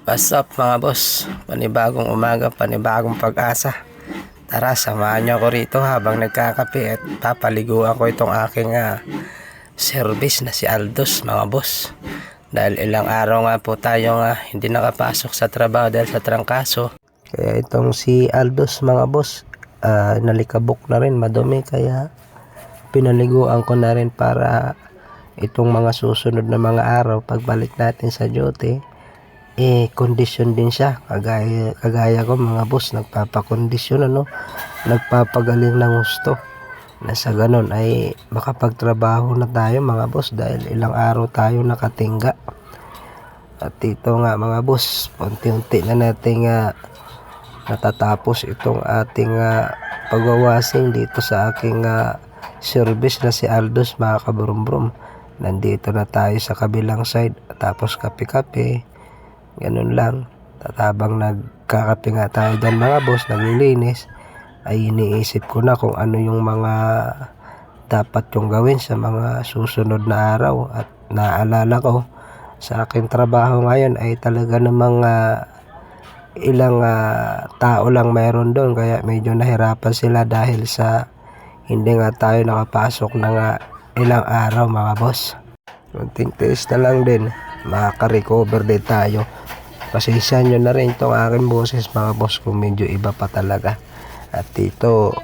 What's up mga boss? Panibagong umaga, panibagong pag-asa. Tara, samahan nyo ako rito habang nagkakape at papaliguan ko itong aking service na si Aldos mga boss. Dahil ilang araw nga po tayo hindi nakapasok sa trabaho dahil sa trangkaso. Kaya itong si Aldos mga boss, nalikabok na rin, madumi, kaya pinaliguan ko na rin para itong mga susunod na mga araw pagbalik natin sa duty, condition din siya, kagaya ko mga boss, nagpapakondisyon, nagpapagaling ng gusto na sa ganun ay makapagtrabaho na tayo mga boss, dahil ilang araw tayo nakatingga. At ito nga mga boss, unti-unti na nating natatapos itong ating pagwawasing dito sa aking service na si Aldos mga kaburumbrum. Nandito na tayo sa kabilang side, tapos kape-kape, ganun lang. Tatabang nagkakape nga tayo dyan mga boss, naglilinis, ay iniisip ko na kung ano yung mga dapat yung gawin sa mga susunod na araw. At naalala ko sa aking trabaho ngayon ay talaga namang ilang tao lang mayroon doon, kaya medyo nahirapan sila dahil sa hindi nga tayo nakapasok ng ilang araw mga boss. Kunting tiis na lang din, makaka-recover din tayo. Pasensya nyo na rin itong aking boses mga boss kung medyo iba pa talaga. At dito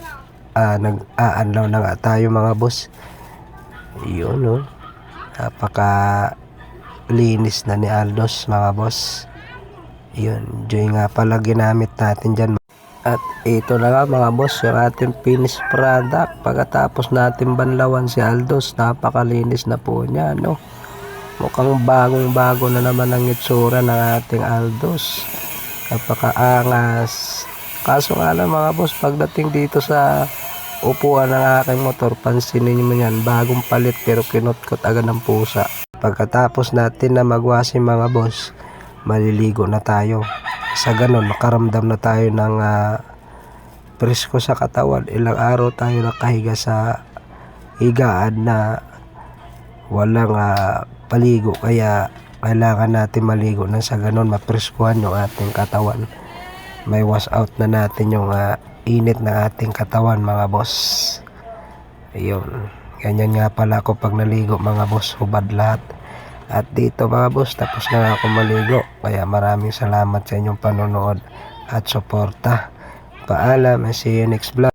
nag-aanlaw na nga tayo mga boss. Yun napaka linis na ni Aldos mga boss. Yun, joy nga pala ginamit natin dyan. At ito na nga mga boss, yung ating finished product. Pagkatapos natin banlawan si Aldos, napakalinis na po niya, mukhang bagong-bago na naman ang itsura ng ating Aldos. Napakaangas. Kaso nga lang mga boss, pagdating dito sa upuan ng aking motor, pansinin mo yan, bagong palit pero kinutkot agad ng pusa. Pagkatapos natin na magwasi mga boss, maliligo na tayo. Sa ganun, makaramdam na tayo ng presko sa katawan. Ilang araw tayo nakahiga sa higaan na walang paligo, kaya kailangan natin maligo na sa ganun mapreskuhan yung ating katawan. May wash out na natin yung init ng ating katawan mga boss. Ayun, ganyan nga pala ako pag naligo mga boss, hubad lahat. At dito mga boss, tapos na ako maligo, kaya maraming salamat sa inyong panonood at suporta. Paalam, and see you next vlog.